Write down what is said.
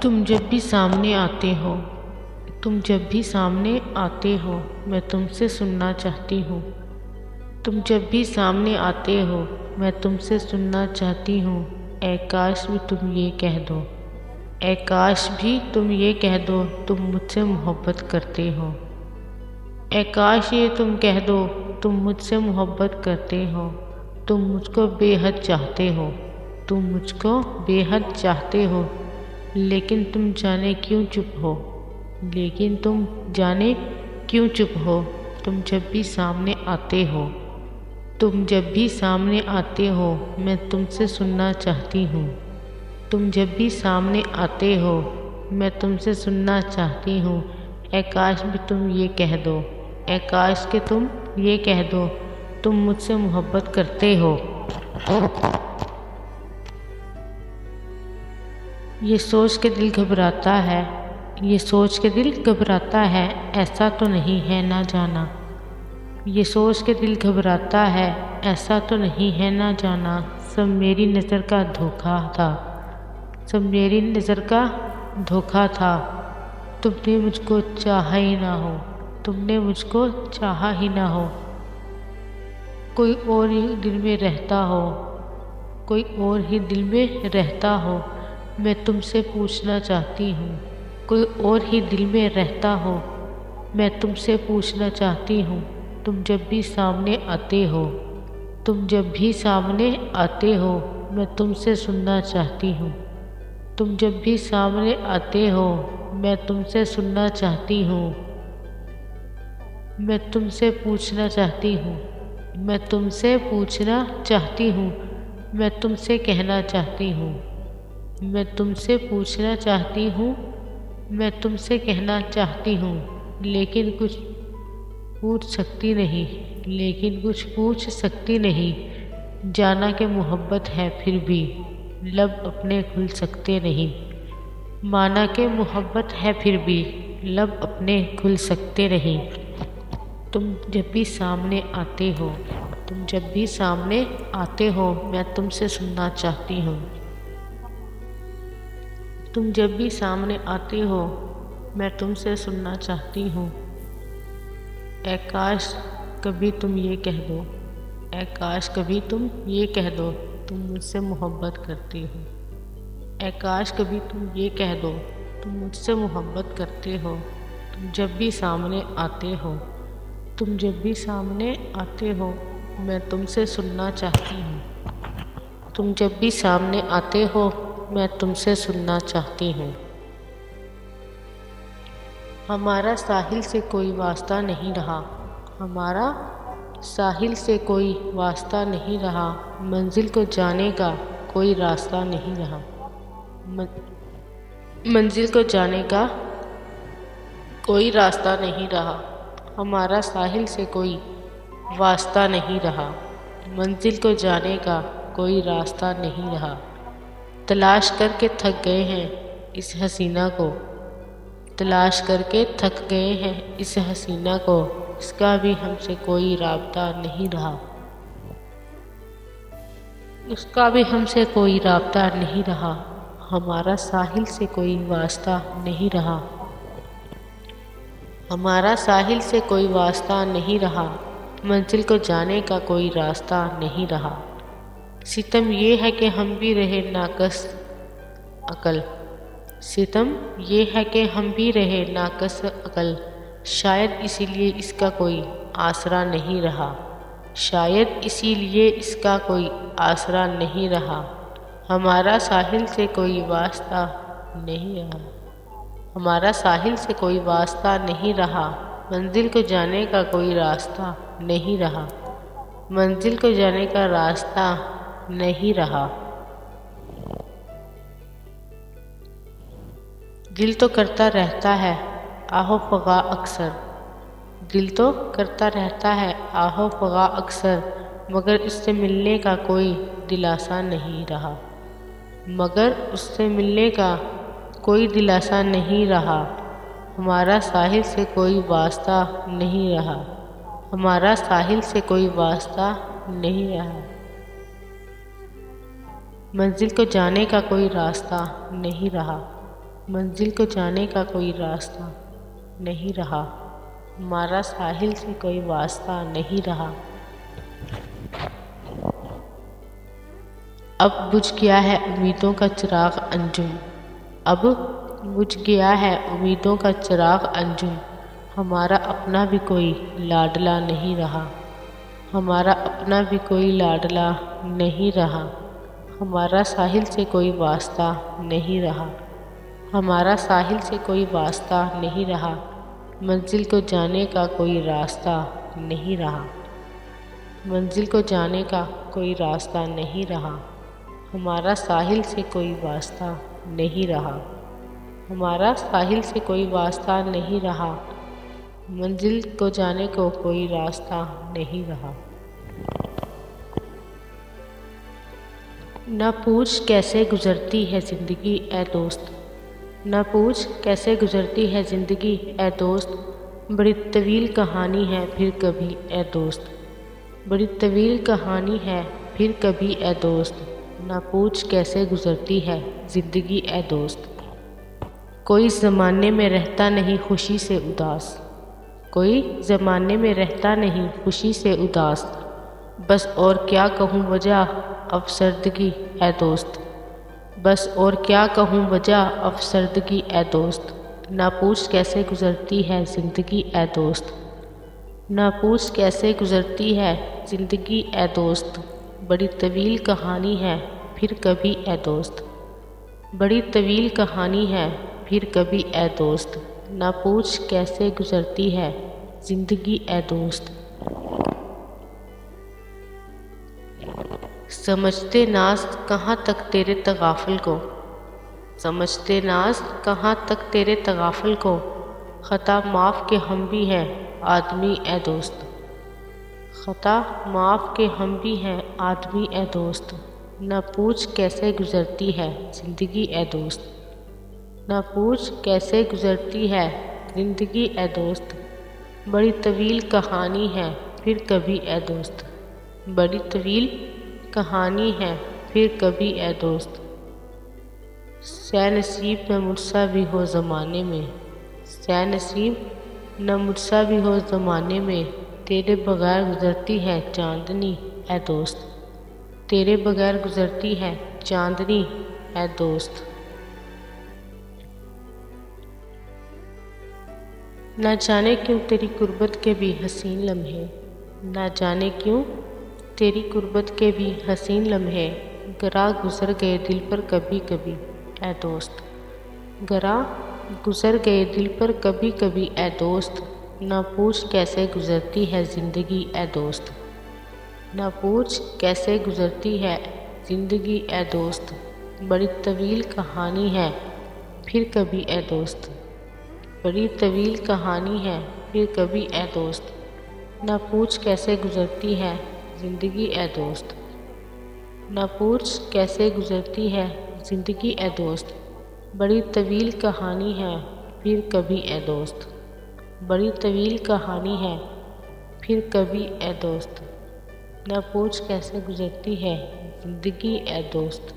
تم جب بھی سامنے آتے ہو تم جب بھی سامنے آتے ہو میں تم سے سننا چاہتی ہوں تم جب بھی سامنے آتے ہو میں تم سے سننا چاہتی ہوں اے کاش بھی تم یہ کہہ دو اے کاش بھی تم یہ کہہ دو تم مجھ سے محبت کرتے ہو اے کاش یہ تم کہہ دو تم مجھ سے محبت کرتے ہو تم مجھ کو بے حد چاہتے ہو تم مجھ کو بے حد چاہتے ہو لیکن تم جانے کیوں چپ ہو لیکن تم جانے کیوں چپ ہو تم جب بھی سامنے آتے ہو تم جب بھی سامنے آتے ہو میں تم سے سننا چاہتی ہوں تم جب بھی سامنے آتے ہو میں تم سے سننا چاہتی ہوں اے کاش بھی تم یہ کہہ دو اے کاش کہ تم یہ کہہ دو تم مجھ سے محبت کرتے ہو یہ سوچ کے دل گھبراتا ہے یہ سوچ کے دل گھبراتا ہے ایسا تو نہیں ہے نہ جانا یہ سوچ کے دل گھبراتا ہے ایسا تو نہیں ہے نہ جانا سب میری نظر کا دھوکا تھا سب میری نظر کا دھوکا تھا تم نے مجھ کو چاہا ہی نہ ہو تم نے مجھ کو چاہا ہی نہ ہو کوئی اور ہی دل میں رہتا ہو کوئی اور ہی دل میں رہتا ہو میں تم سے پوچھنا چاہتی ہوں کوئی اور ہی دل میں رہتا ہو میں تم سے پوچھنا چاہتی ہوں تم جب بھی سامنے آتے ہو تم جب بھی سامنے آتے ہو میں تم سے سننا چاہتی ہوں تم جب بھی سامنے آتے ہو میں تم سے سننا چاہتی ہوں میں تم سے پوچھنا چاہتی ہوں میں تم سے پوچھنا چاہتی ہوں میں تم سے کہنا چاہتی ہوں میں تم سے پوچھنا چاہتی ہوں میں تم سے کہنا چاہتی ہوں لیکن کچھ پوچھ سکتی نہیں لیکن کچھ پوچھ سکتی نہیں جانا کہ محبت ہے پھر بھی لب اپنے کھل سکتے نہیں مانا کہ محبت ہے پھر بھی لب اپنے کھل سکتے نہیں تم جب بھی سامنے آتے ہو تم جب بھی سامنے آتے ہو میں تم سے سننا چاہتی ہوں تم جب بھی سامنے آتے ہو میں تم سے سننا چاہتی ہوں اے کاش کبھی تم یہ کہہ دو اے کاش کبھی تم یہ کہہ دو تم مجھ سے محبت کرتے ہو اے کاش کبھی تم یہ کہہ دو تم مجھ سے محبت کرتے ہو تم جب بھی سامنے آتے ہو تم جب بھی سامنے آتے ہو میں تم سے سننا چاہتی ہوں تم جب بھی سامنے آتے ہو میں تم سے سننا چاہتی ہوں ہمارا ساحل سے کوئی واسطہ نہیں رہا ہمارا ساحل سے کوئی واسطہ نہیں رہا منزل کو جانے کا کوئی راستہ نہیں رہا منزل کو جانے کا کوئی راستہ نہیں رہا ہمارا ساحل سے کوئی واسطہ نہیں رہا منزل کو جانے کا کوئی راستہ نہیں رہا تلاش کر کے تھک گئے ہیں اس حسینہ کو تلاش کر کے تھک گئے ہیں اس حسینہ کو اس کا بھی ہم سے کوئی رابطہ نہیں رہا اس کا بھی ہم سے کوئی رابطہ نہیں رہا ہمارا ساحل سے کوئی واسطہ نہیں رہا ہمارا ساحل سے کوئی واسطہ نہیں رہا منزل کو جانے کا کوئی راستہ نہیں رہا ستم یہ ہے کہ ہم بھی رہے ناقص عقل ستم یہ ہے کہ ہم بھی رہے ناقص عقل شاید اسی لیے اس کا کوئی آسرا نہیں رہا شاید اسی لیے اس کا کوئی آسرا نہیں رہا ہمارا ساحل سے کوئی واسطہ نہیں رہا ہمارا ساحل سے کوئی واسطہ نہیں رہا منزل کو جانے کا کوئی راستہ نہیں رہا منزل کو جانے کا راستہ نہیں رہا دل تو کرتا رہتا ہے آہو فغاں اکثر دل تو کرتا رہتا ہے آہو فغاں اکثر مگر اس سے ملنے کا کوئی دلاسا نہیں رہا مگر اس سے ملنے کا کوئی دلاسا نہیں رہا ہمارا ساحل سے کوئی واسطہ نہیں رہا ہمارا ساحل سے کوئی واسطہ نہیں رہا منزل کو جانے کا کوئی راستہ نہیں رہا منزل کو جانے کا کوئی راستہ نہیں رہا، ہمارا ساحل سے کوئی واسطہ نہیں رہا۔ اب بجھ گیا ہے امیدوں کا چراغ انجم، اب بجھ گیا ہے امیدوں کا چراغ انجم، ہمارا اپنا بھی کوئی لاڈلا نہیں رہا، ہمارا اپنا بھی کوئی لاڈلا نہیں رہا، ہمارا ساحل سے کوئی واسطہ نہیں رہا، ہمارا ساحل سے کوئی واسطہ نہیں رہا، منزل کو جانے کا کوئی راستہ نہیں رہا، منزل کو جانے کا کوئی راستہ نہیں رہا، ہمارا ساحل سے کوئی واسطہ نہیں رہا، ہمارا ساحل سے کوئی واسطہ نہیں رہا، منزل کو جانے کو کوئی راستہ نہیں رہا۔ نہ پوچھ کیسے گزرتی ہے زندگی اے دوست، نہ پوچھ کیسے گزرتی ہے زندگی اے دوست، بڑی طویل کہانی ہے پھر کبھی اے دوست، بڑی طویل کہانی ہے پھر کبھی اے دوست، نہ پوچھ کیسے گزرتی ہے زندگی اے دوست۔ کوئی زمانے میں رہتا نہیں خوشی سے اداس، کوئی زمانے میں رہتا نہیں خوشی سے اداس، بس اور کیا کہوں وجہ افسردگی اے دوست، بس اور کیا کہوں وجہ افسردگی اے دوست، نہ پوچھ کیسے گزرتی ہے زندگی اے دوست، نہ پوچھ کیسے گزرتی ہے زندگی اے دوست، بڑی طویل کہانی ہے پھر کبھی اے دوست، بڑی طویل کہانی ہے پھر کبھی اے دوست، نہ پوچھ کیسے گزرتی ہے زندگی اے دوست۔ سمجھتے ناز کہاں تک تیرے تغافل کو، سمجھتے ناز کہاں تک تیرے تغافل کو، خطا معاف کہ ہم بھی ہیں آدمی اے دوست، خطا معاف کہ ہم بھی ہیں آدمی اے دوست، نہ پوچھ کیسے گزرتی ہے زندگی اے دوست، نہ پوچھ کیسے گزرتی ہے زندگی اے دوست، بڑی طویل کہانی ہے پھر کبھی اے دوست، بڑی طویل کہانی ہے پھر کبھی اے دوست، سہ نصیب نہ مجھ سا بھی ہو زمانے میں، سہ نصیب نہ مجھ سا بھی ہو زمانے میں، تیرے بغیر گزرتی ہے چاندنی اے دوست، تیرے بغیر گزرتی ہے چاندنی اے دوست۔ نہ جانے کیوں تیری غربت کے بھی حسین لمحے، نہ جانے کیوں تیری غربت کے بھی حسین لمحے، گراں گزر گئے دل پر کبھی کبھی اے دوست، گراں گزر گئے دل پر کبھی کبھی اے دوست، نہ پوچھ کیسے گزرتی ہے زندگی اے دوست، نہ پوچھ کیسے گزرتی ہے زندگی اے دوست، بڑی طویل کہانی ہے پھر کبھی اے دوست، بڑی طویل کہانی ہے پھر کبھی اے دوست، نہ پوچھ کیسے گزرتی ہے زندگی اے دوست، نہ پوچھ کیسے گزرتی ہے زندگی اے دوست، بڑی طویل کہانی ہے پھر کبھی اے دوست، بڑی طویل کہانی ہے پھر کبھی اے دوست، نہ پوچھ کیسے گزرتی ہے زندگی اے دوست۔